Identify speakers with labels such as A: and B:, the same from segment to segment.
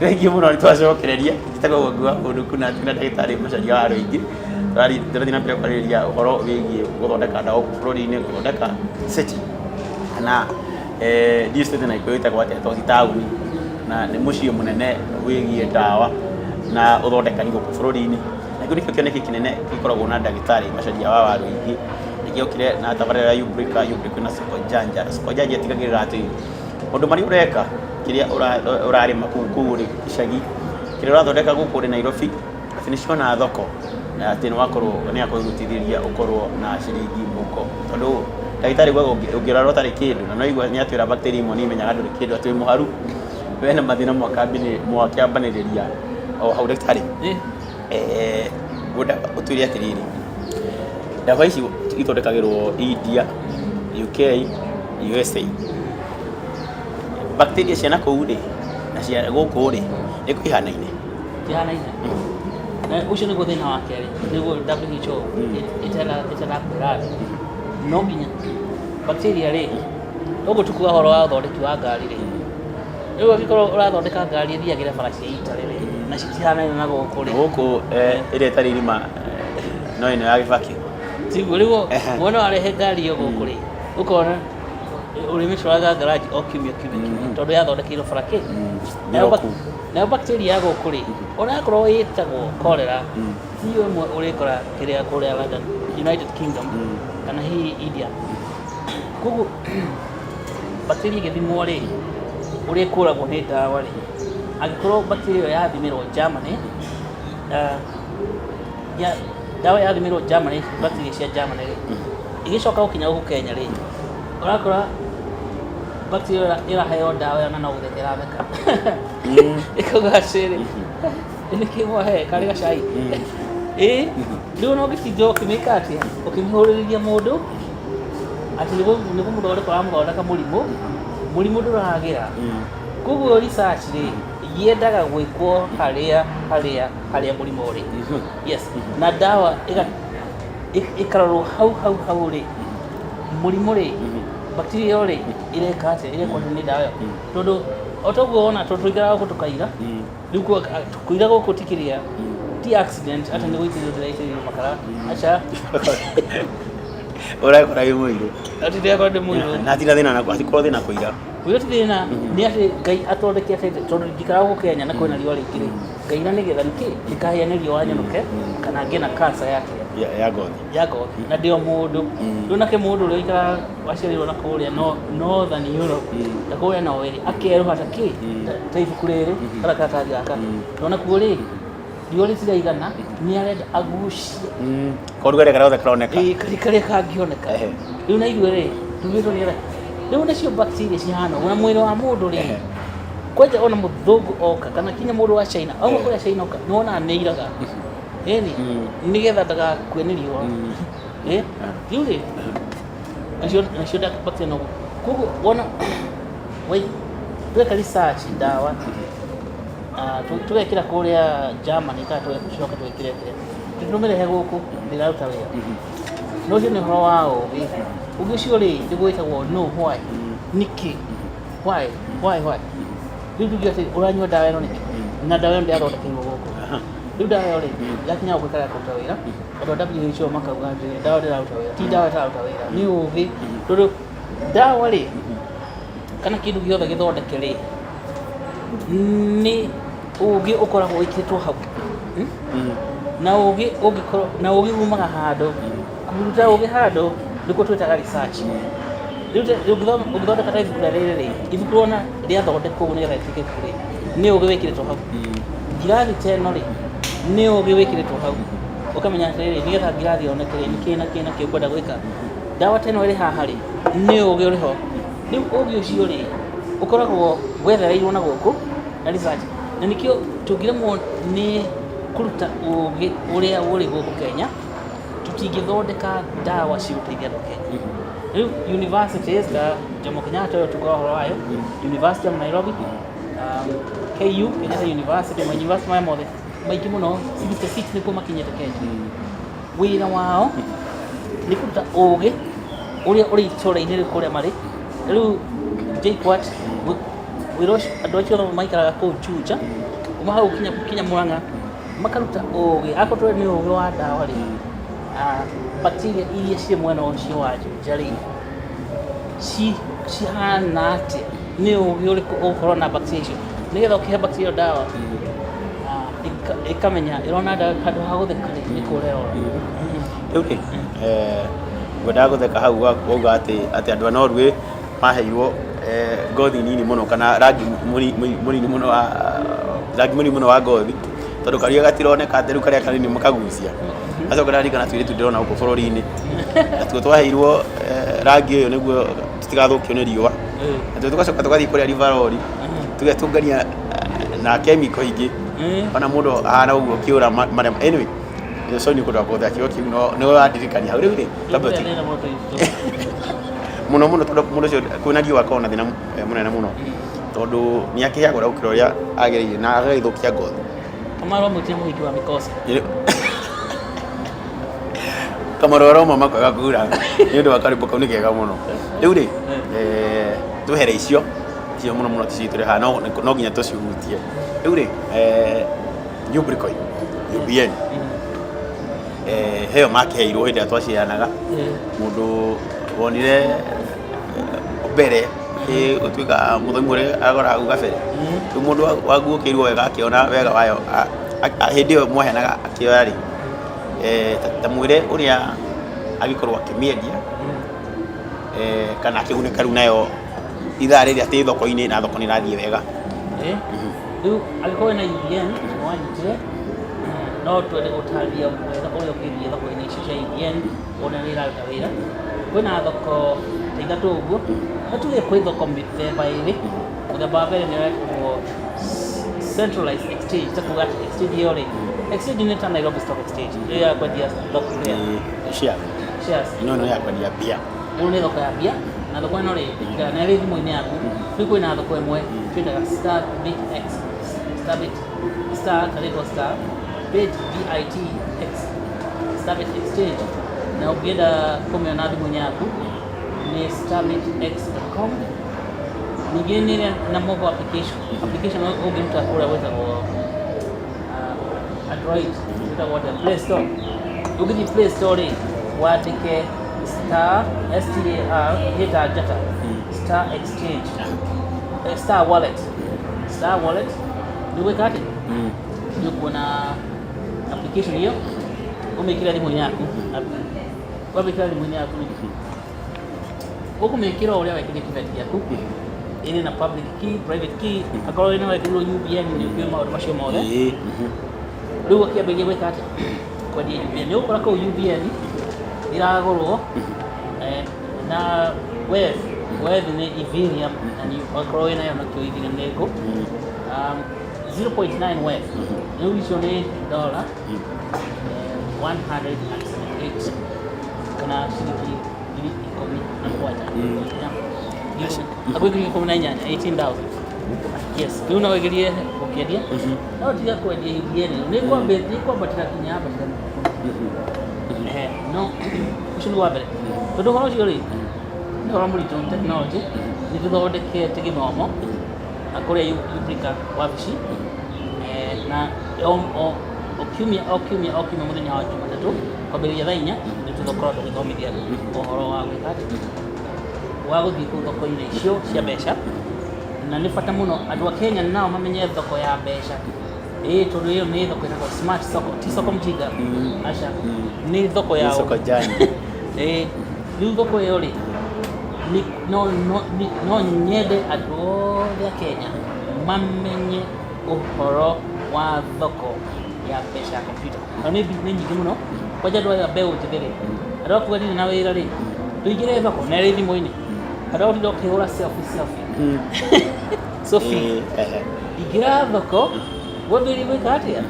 A: thengiũ mũno nĩ twacokereria njĩtagwo Munuku na ndĩ na ndagĩtarĩ Macharia wa Rũingĩ tũrathiĩ na mbere kwarĩrĩria ũhoro wĩgiĩ gũthondeka ndawa bũrũri-inĩ gũthondeka city kana district na Gikuyu ĩtagwo atĩa tondũ ti taũni na nĩ mũciĩ mũnene wĩgiĩ ndawa na ũthondekani gũkũ bũrũri-inĩ na kĩu nĩkĩo kĩoneki kĩnene gĩkoragwo na ndagĩtarĩ Macharia wa Rũingĩ nĩgĩokire na tabarĩra ya uguri na soko janja ĩtigagĩrĩra atĩ maũndũ marĩa ũreka kĩrĩa ũrarĩma kũu rĩ icagi kĩrĩa ũrathondeka gũkũ rĩ Nairobi atĩ nĩciona thoko na atĩ nĩ akũgũteithĩrĩria ũkorwo na ciringi mũhuko tondũ ndagĩtarĩ gwa ũngĩrora ũtarĩ kĩndũ na no igua nĩ atwĩra bacteria imwe nĩ imenyaga ndũrĩ kĩndũ atĩ mũharu wena mathĩna mwakĩambanĩrĩria o hau ndagĩtarĩ ngwenda ũtwĩre atĩrĩrĩ ndawa ici ithondekagĩrwo India, UK, USA bacteria cia nakũu rĩ na cia gũkũ rĩ nĩ ihanaine
B: na ũcio nĩguo thĩna wa kerĩ nĩguo WHO ĩtarakwĩra no nginya bacteria rĩ ũguo tukuga horo wa ũthondeki wa ngari rĩ rĩu angĩkorwo ũrathondeka ngari ĩthiagĩra bara cia Italy rĩ na citihanaine na gũkũ rĩ
A: gũkũ ĩrĩa ĩtarĩ irima no ĩno ya gĩbaki
B: tiguo rĩu wona warehe ngari ĩyo gũkũ rĩ ũkona ũrĩmĩtwaraga ngaraji o kiumia tondũ yathondekeirwo bara kĩ nayo bacteria ya gũkũ rĩ onakorwo ĩtagwo cholera hiyo ĩmwe ũrĩkora kĩrĩa kũrĩa London United Kingdom kana hihi India koguo bacteria ĩgĩthimwo rĩ ũrĩa ĩkũragwo nĩ ndawa rĩ angĩkorwo bacteria ĩyo yathimirwo Germany ndawa yathimirwo Germany bacteria cia Germany rĩ ĩgĩcoka gũkinya gũkũ Kenya rĩ ũrakora bacteria ĩraheo ndawa ĩyo na no gũtheka ĩratheka ĩkauga atĩrĩ nĩkĩ mwahe karĩ gacai rĩu no gĩtinda ũkĩmĩka atĩa ũkĩmĩhũrĩrĩria mũndũ atĩ nĩguo mũthondeka ũramũthondeka mũrimũ ndũragĩra koguo research rĩ yendaga gwĩkwo harĩa mũrimũ ũrĩ yes na ndawa ĩkarorwo hau rĩ mũrimũ rĩ bacteria ĩyo rĩ ĩreka atĩa ĩrekwo nĩ ndawa ĩyo tondũ o toguo ona tũikaraga gũkũ tũkaira rĩu kũira gũkũ tikĩrĩa ti accident atĩ nĩ gũitĩrĩrio ndĩraitĩrĩrio makara aca
A: ũrakora wĩ mũirũ
B: atĩ ndĩrakora ndĩ mũirũ
A: na atira thĩna nakwa atikorwo thĩna kũira
B: kũira ti thĩna nĩ atĩ Ngai athondekete tondũ njikaraga gũkũ Kenya na kwĩna riũa rĩingĩ rĩ Ngai na nĩgetha nĩkĩ ndikaheane riũa nyonoke kana ngĩe na cancer ya ngothi na ndĩo mũndũ rĩu nake mũndũ ũrĩa ũikaraga waciarĩirwo na kũrĩa Northern Europe na kũrĩa no ĩrĩ akerũha ta kĩ ta ibuku rĩrĩ kana karatathi gaka no nakuo rĩ riũa rĩtiraigana nĩ arenda agucie
A: korugarĩ karothe karoneka
B: karĩa kangĩoneka rĩu na ithuĩ rĩ tugĩtwo nĩ rĩu nacio bacteria cihana na mwĩrĩ wa mũndũ rĩ kwanja ona mũthũngũ oka kana kinya mũndũ wa China oka kũrĩa China oka nĩ wona nĩiraga nĩgetha ndagakue nĩ riũa rĩu rĩ nacio bacteria no koguo wona tweka research ndawa tugekĩra kũrĩa Germany kana tũcoka twĩkĩre tũmĩrehe gũkũ ndĩraruta wĩra no ũcio nĩ ũhoro wa ũgĩ ũgĩ ũcio rĩ ndĩgwĩtagwo no why nĩkĩ why rĩu tuge atĩ ũranyua ndawa ĩno nĩkĩ na ndawa ĩno ndĩathondekeirwo gũkũ rĩu ndawa ĩyo rĩ yakinya gũikara kũruta wĩra andũ WHO makauga atĩ ndawa ndĩraruta wĩra ti ndawa ĩtaruta wĩra nĩ ũgĩ tondũ ndawa rĩ kana kĩndũ gĩothe gĩthondeke rĩ nĩ ũgĩ ũkoragwo wĩkĩtwo hau na ũgĩ ũngĩkorwo na ũgĩ umaga handũ kũruta ũgĩ handũ nĩkuo twĩtaga research rĩu ũngĩthondeka ta ibuku rĩrĩ rĩ ibuku rĩona rĩathondekwo ũguo nĩgetha rĩtuĩke ibuku rĩ nĩ ũgĩ wĩkĩrĩtwo hau ngirathi ta ĩno rĩ nĩ ũgĩ wĩkĩrĩtwo hau ũkamenya atĩrĩrĩ nĩgetha ngirathi yoneke nĩkĩ na kĩ ũkwenda gwĩka ndawa ta ĩno ĩrĩ haha rĩ nĩ ũgĩ ũrĩ ho rĩu ũgĩ ũcio rĩ ũkoragwo wethereirwo na gũkũ na research na nĩkĩo tũngĩremwo nĩ kũruta ũgĩ ũrĩa ũrĩ gũkũ Kenya tũtingĩthondeka ndawa cigũteithia andũ Kenya rĩu universities ta Jomo Kenyatta tuko horo wayo University of Nairobi KU Kenyatta University ma university maya mothe maingĩ mũno 66 nĩkuo makinyĩte Kenya wĩra wao nĩ kũruta ũgĩ ũrĩa ũrĩ itũũra-inĩ rĩu kũrĩa marĩ rĩu JKUAT wiro andå acio maikaraga kå Juja uma hau kinya Murang'a makaruta ũgĩ akorwo nĩ ũgĩ wa ndawa rĩ bacteria iria ciĩ mwena ũcio wa Juja rĩ cihana atĩa nĩ ũgĩ ũrĩkũ ũgũkorwo na bacteria icio nĩgetha ũkĩhe bacteria ndawa ikamenya ĩrona ndawa handũ ha gũtheka rĩ nĩ kũrerora
A: rĩu rĩ ngwendaga gũtheka hau wauga atĩ andũ a Norway maheirwo ngothi nini mũno kana rangi mũnini mũno wa rangi mũnini mũno wa ngothi tondũ karia gatironeka atĩ rĩu karĩa kanini makagucia acoka ndarikana twĩrĩtu ndĩrona gũkũ bũrũri-inĩ natuo twaheirwo rangi ũyũ nĩguo tũtigathũkio nĩ riũa natuo tũgacoka tũgathiĩ kũrĩa rivarori tũgetũngania na kemiko ingĩ ona mũndũ ahana ũguo kĩũra anyway so nĩ kũndũ gwa kĩo kĩu no wandirikania hau rĩu rĩ mũno tondũ mũndũ ũcio kwĩna riũa akorwo na thĩna mũnene mũno tondũ nĩ akĩheagwo na gũkĩra ũrĩa agĩrĩire na agagĩthũkia ngothi
B: Kamaro mũtia mũhiki wa mĩkosi
A: Kamaro aroma makaga kura nĩ ũndũ wa karĩmbo kau nĩ kega mũno rĩu rĩ tũhere icio mũno tũcitũre haha no nginya tũcihutie rĩu rĩ Ubricoi UBN heo makĩheirwo hĩndĩ ĩrĩa twaciaranaga mũndũ wonire mbere gũtuĩka mũthoni ũrĩa agoraga hau gabere rĩu mũndũ waguũkĩirwo wega akĩona wega wayo hĩndĩ ĩyo mwaheanaga akĩoya rĩ ta mwĩre ũrĩa agĩkorwo akĩmĩendia kana akĩgunĩka rĩu nayo ithaa rĩrĩa atĩ thoko-inĩ na thoko nĩ irathiĩ wega
B: rĩu angĩkorwo na UBN wanyitire no twende gũtarĩria wega ũrĩa ũkĩthiĩ thoko-inĩ icio cia UBN ona nĩ iraruta wĩra kwĩna thoko ta ithatũ ũguo hatuge kwĩ thoko mĩthemba ĩrĩ mũthemba wa mbere nĩ wetagwo centralized exchange ta kuga exchange ĩyo rĩ exchange nĩ ta Nairobi Stock Exchange ĩyo ya kwendia thoko ĩrĩa shares
A: no ya kwendia bia
B: ĩyo nĩ thoko ya bia na thoko ĩno rĩ na ĩrĩ thimũ-inĩ yaku rĩu kwĩna thoko ĩmwe twĩtaga Star Bit X Star Karigo Star Bit BITX Star Bit Exchange na ũngĩenda kũmĩona thimũ-inĩ yaku nĩ starbitx.com ningĩ nĩ na mobile application ũngĩruta kũrĩa gwĩtagwo Android gwĩtagwo Play Store ũngĩthiĩ Play Store rĩ wandĩke Star STAR njata Star Exchange Star Wallet nĩ gwĩka atĩ nĩ ũkuona application hiyo ũmĩkĩra thimũ-inĩ yaku wamĩkĩra thimũ-inĩ yaku ũkũmĩkĩra ũrĩa wekĩrĩte kĩbeti gĩaku ĩrĩ na public key, private key akorwo ĩna wekĩrĩrwo UBN nĩ ũkĩoĩ maũndũ macio mothe rĩu akĩambĩrĩria gwĩka atĩ kwendia UBN nĩ ũgũkora kũu UBN iragũrwo na wealth nĩ Ethereum na akorwo ĩnayo nakĩo Ethereum nĩ ĩkũ 0.9 wealth rĩu icio nĩ dollar 178 kana ciringi ngiri ikũmi na mũgwanja agwĩkĩria ikũmi na inyanya 18,000 yes rĩu no wĩgerie gũkĩendia no tiga kwendia UBN nĩ kwambatĩra kinya ambatĩra no ũcio nĩ wa mbere tondũ ũhoro ũcio rĩ nĩ ũhoro mũritũ technology nĩ tũthondekete gĩthomo kũrĩa Ubrika wabici na o kiumia mũthenya wa Jumatatũ kwambĩrĩria thaa 4 nĩ tũgũkorwo tũgĩthomithia ũhoro wa gwĩka wa gũthiĩ kũu thoko-inĩ icio cia mbeca na nĩ bata mũno andũ a Kenya nao mamenye thoko ya mbeca tondũ ĩyo nĩ thoko ĩtagwo smart soko ti soko mjinga aca nĩ thoko yao
A: soko jani
B: rĩu thoko ĩyo rĩ no nyende andũ othe a Kenya mamenye ũhoro wa thoko ya mbeca ya kompyuta na nĩ nyingĩ mũno kwanja andũ aya mbeũ njĩthĩ rĩ andũ a kuga ndirĩ na wĩra rĩ tũingĩre thoko na ĩrĩ thimũ-inĩ andũ ao tinda ũkĩhũra selfie ingĩra thoko wambĩrĩrie gwĩka atĩa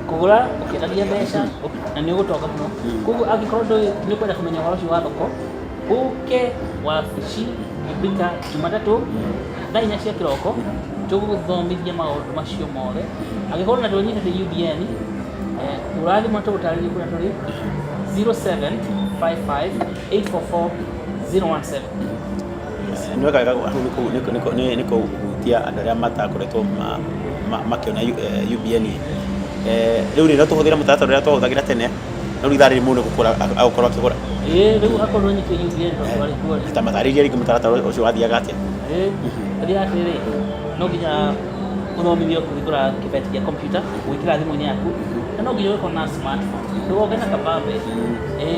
B: kũgũra ũkĩendagia mbeca na nĩ ũgũtonga mũno koguo angĩkorwo ndũĩ nĩ ũkwenda kũmenya ũhoro ũcio wa thoko ũke wabici Ubrika Jumatatũ thaa 4 cia kĩroko tũgũthomithia maũndũ macio mothe angĩkorwo na ndũnyitĩte UBN ũrathimwo tũgũtarĩria kũrĩa tũrĩ 0755844017
A: nĩ wega nĩ kũhutia andũ arĩa matakoretwo makĩona UBN rĩu rĩ no tũhũthĩre mũtaratara ũrĩa twahũthagĩra tene no rĩu ithaa rĩrĩ mũndũ agũkorwo akĩgũra
B: rĩu akorwo nyitio UBN
A: ta matarĩria rĩngĩ mũtaratara ũcio wathiaga atĩa
B: rĩrĩa atĩrĩ no nginya ũthomithio kũhingũra kĩbeti gĩa kompiuta gwĩkĩra thimũ-inĩ yaku na no nginya ũkorwo na smartphone ndũgoke na kabambe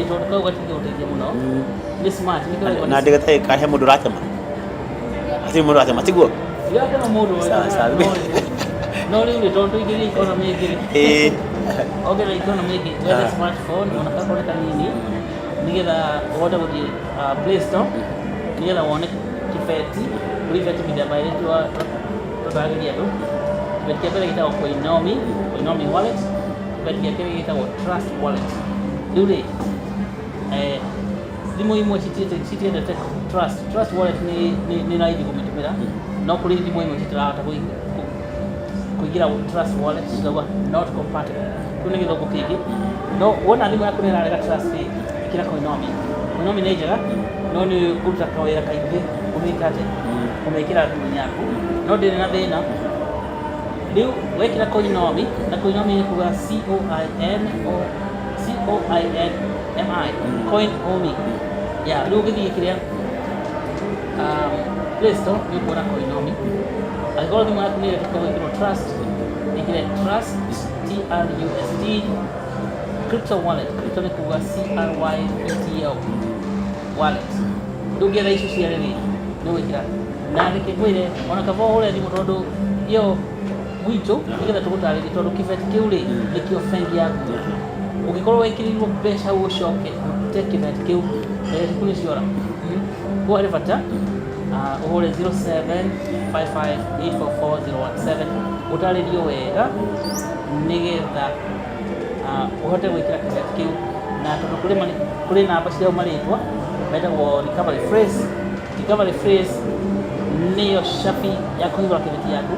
B: tondũ kau gatingĩgũteithia mũno nĩ smart
A: na ndĩgatarĩ kahe mũndũ ũratema atĩ mũndũ ũratema tiguo
B: ndiratema mũndũ no rĩu rĩ tondũ tũingĩrie economy ĩngĩ ongerera economy ĩngĩ wethe smartphone ona gakorwo nĩ kanini nĩgetha ũhote gũthiĩ Play Store nĩgetha wone kĩbeti kũrĩ ibeti mĩthemba ĩrĩ tũtaragĩria andũ kĩbeti kĩa mbere gĩtagwo Koinomi wallet kĩbeti gĩa kerĩ gĩtagwo Trust wallet rĩu rĩ thimũ imwe citiendete Trust wallet nĩ raithi gũmĩtũmĩra no kũrĩ thimũ imwe citirahota kũingĩra Trust wallet cigauga not compatible kĩu nĩ gĩthũngũ kĩngĩ no wona thimũ yaku nĩ ĩrarega Trust ĩkĩra Koinomi nĩ njega no nĩ ũruta kawĩra kaingĩ ũmĩka atĩ ũmĩkĩra thimũ-inĩ yaku no ndĩrĩ na thĩna rĩu wekĩra Koinomi na Koinomi nĩ kuga Koinomi rĩu ũgĩthiĩ kĩrĩa Play Store nĩ ũkuona Koinomi angĩkorwo thimũ yaku nĩ ĩretĩkia gwĩkĩrwo Trust ĩkĩre Trust TRUST Crypto wallet crypto nĩ kuga CRYPTO wallet rĩu ngĩetha icio cierĩ rĩ nĩ gwĩkĩra na nĩkĩngwĩre ona kaba ũhũre thimũ tondũ ĩyo gwitũ nĩgetha tũgũtarĩrie tondũ kĩbeti kĩu rĩ nĩkĩo bengi yaku ũngĩkorwo wĩkĩrĩirwo mbeca ũcoke ũte kĩbeti kĩu mbeca ciaku nĩ ciora koguo harĩ bata ũhũre 0755844017 ũtarĩrio wega nĩgetha ũhote gwĩkĩra kĩbeti kĩu na tondũ kũrĩ namba cia marĩtwa metagwo recovery phrase nĩyo cabi ya kũhingũra kĩbeti yaku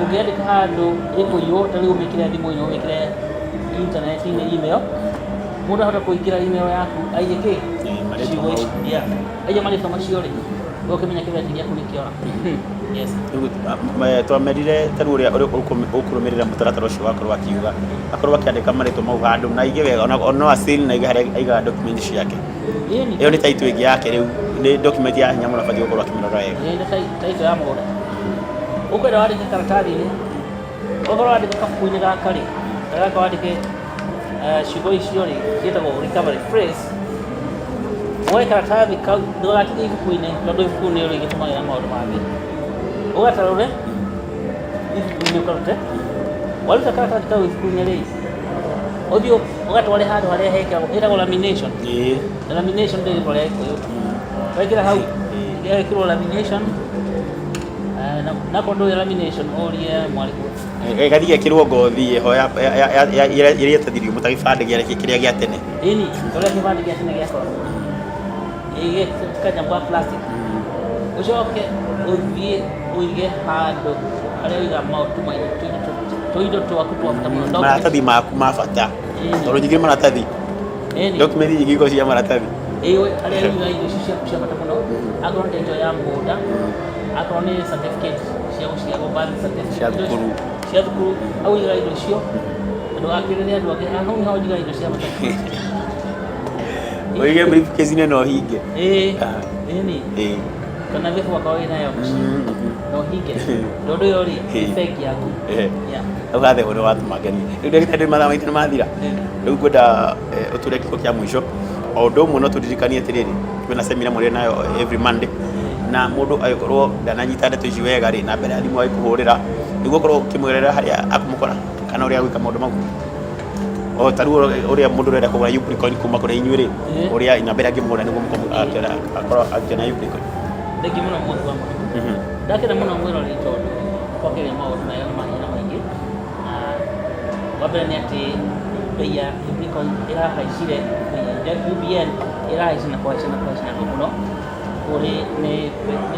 B: ũngĩandĩka handũ ĩkũiywo ta rĩu ũmĩkĩre thimũ-inĩ ũmĩkĩre intaneti-inĩ email mũndũ ahota kũingĩra email yaku aige kĩ aige marĩtwa macio rĩ ũkĩmenya kĩbeti gĩaku nĩkĩora
A: twamerire tarĩu ũrĩa ũkũrũmĩrĩra mũtaratara ũcio wakorwo akiuga akorwo akĩandĩka marĩtwa mau handũ na aige wega no asili na aige harĩa aigaga document ciake ĩyo nĩ taitũ ĩngĩ yake rĩu nĩ document ya hinya mũno abatiĩ gũkorwo akĩmĩrora wega
B: taitũ ya mũgũnda ũkwenda wandĩke karatathi-inĩ okorwo wandĩke kabuku-inĩ gaka rĩ gaka wandĩke ciugo icio rĩ ciĩtagwo recovery phrase woe karatathi kau ndũgatige ibuku-inĩ tondũ ibuku nĩ rĩgĩtũmagĩra maũndũ mangĩ ũgatarũre ibuku-inĩ ũkarute waruta karatathi kau ibuku-inĩ rĩ ũthiĩ ũgatware handũ harĩa hekĩragwo ĩtagwo lamination ndĩ rĩtwa rĩa Gĩkũyũ wekĩra hau gĩgekĩrwo lamination na kondo ya lamination ũrie mwarimũ
A: gathi gekĩrwo ngothi ĩho ĩrĩa ĩtathirio mũtagĩbandĩ kĩrĩa gĩa tene
B: ĩni ũrĩa kĩbandĩ gĩa tene gĩakorwo kanyamũ ga plastic ũcoke ũthiĩ ũige handũ harĩa ũiga maũndũ tũindo twaku twa bata mũno
A: maratathi maku ma bata tondũ nyingĩ maratathi document nyingĩ iko cia maratathi
B: harĩa ũiga indo icio ciaku cia bata mũno akorwo nĩ title ya mũgũnda akorwo nĩ certificate cia gũciarwo birth certificate cia thukuru hau ũiga indo icio ndũgakĩrĩre andũ angĩ hau nĩho ũiga indo cia bata
A: ũige briefcase no hinge
B: ĩni kana thibu wakawa wĩnayo no hinge tondũ yo rĩ bengi yaku
A: ugathe ũrĩa watũmangenia rĩu ndagĩtarĩ mathaa maitũ nĩ mathira rĩu ngwenda ũtũre gĩko kĩa mũico o ũndũ ũmwe no tũririkanie atĩrĩrĩ twĩna semina mũrĩ nayo every Monday na mũndũ agĩkorwo ndananyita ndeto ici wega rĩ na mbere ya thimũ agĩkũhũrĩra nĩguo ũkorwo ũkĩmwĩrĩra harĩa akũmũkora kana ũrĩa gwĩka maũndũ mau o tarĩu ũrĩa mũndũ ũrenda kũgũra Ubricoin kuma kũrĩ inyuĩ rĩ ũrĩa namba ĩrĩa angĩmũhũra nĩguo akorwo akĩona Ubricoin
B: thengi mũno mũndũ wa mũndũ ndakĩra mũno mwĩrori tondũ kwakĩrĩa maũndũ mega na mahina maingĩ wa mbere nĩ atĩ bei ya Ubricoin ĩrahaicire UBN ĩrahaici na kũhaica mũno kũrĩ nĩ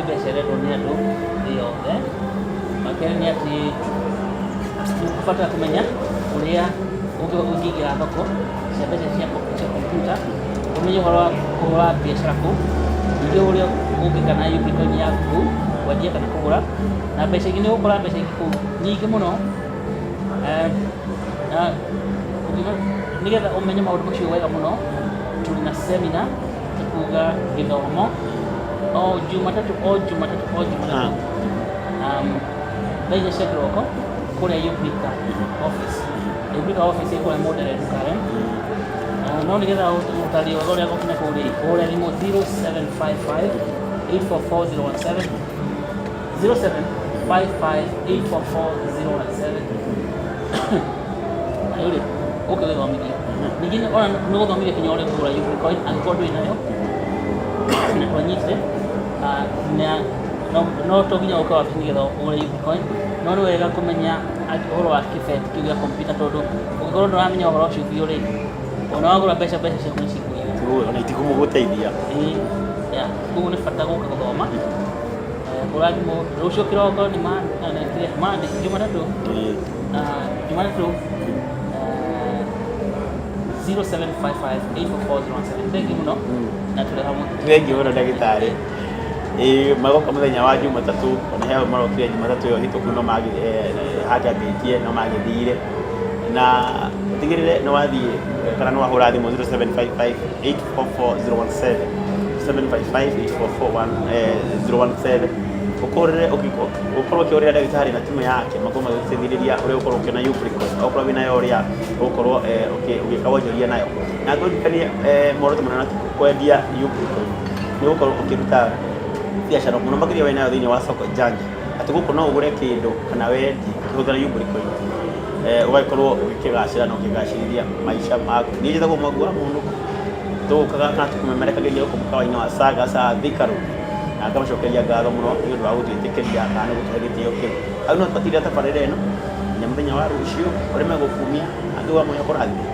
B: mbeca ĩrendwo nĩ andũ thĩ yothe makĩrĩ nĩ atĩ ũbatara kũmenya ũrĩa ũngĩingĩra thoko cia mbeca cia kompiuta ũmenye ũhoro wa kũhũra biacara kũu ningĩ ũrĩa ũngĩka na Ubricoin yaku wendia kana kũgũra na mbeca ingĩ nĩ ũgũkora mbeca ingĩ kũu nyingĩ mũno na nĩgetha ũmenye maũndũ macio wega mũno tũrĩ na seminar tukuga gĩthomo o Jumatatu thaa inya cia kĩroko kũrĩa Yubrika office ĩkũrĩa Gwathereruka no nĩgetha ũtario wega ũrĩa gũkinya kũrĩa ũrĩa thimũ 0755 844 017 ũkĩgĩthomithia ningĩ ona nĩ gũthomithia kinya ũrĩa kũgũra Yubrika angĩkorwo ndũrĩ nayo na twanyitire no to nginya ũka wabici nĩgetha ũgũre Yubrika no nĩ wega kũmenya ũhoro wa kĩbeti kĩu gĩa kompiuta tondũ ũngĩkorwo ndũramenya ũhoro ũcio biũ rĩ ona wagũra mbeca ciaku nĩ cikũiga
A: ona itikũmũgũteithia
B: koguo nĩ bata gũka gũthoma ũrathimwo rũciũ kĩroko nĩ Monday Jumatatu 0755 844 thank you mũno na tũrĩ hamwe
A: thank you mũno ndagĩtarĩ magoka mũthenya wa Jumatatu ona heo marokire Jumatatu ĩyo hĩtũku no hangĩambĩtie no magĩthire na tigĩrĩre nĩ wathiĩ kana no wahũra thimũ 0755 844 017 ũkorere ũkorwo ũkĩorĩra ndagĩtarĩ na timu yake makoma gũteithĩrĩria ũrĩa ũkorwo ũkĩona Yubrika okorwo wĩna yo ũrĩa ũkorwo ũgĩka wonjoria nayo na ngũririkanie muoroto mũnene kwendia Yubrika nĩ gũkorwo ũkĩruta biacara mũno makĩria wĩnayo thĩinĩ wa soko janja atĩ gũkũ no ũgũre kĩndũ kana wendie ũkĩhũthĩra Yubrika ũgagĩkorwo ũgĩkĩgacĩra na ũkĩgacĩrithia maica maku niĩ njĩtagwo Mwangi wa Munuku tũgũkaga kana tũkũmemerekagĩria gũkũ mũkawa-inĩ wa Saga Thika Road na ngamacokeria ngatho mũno nĩ ũndũ wa gũtwĩtĩkĩria kana gũtũhe gĩtĩo kĩu hau no tũbatire tabarĩra ĩno nginya mũthenya wa rũciũ ũrĩa megũkumia andũ amwe akũrathime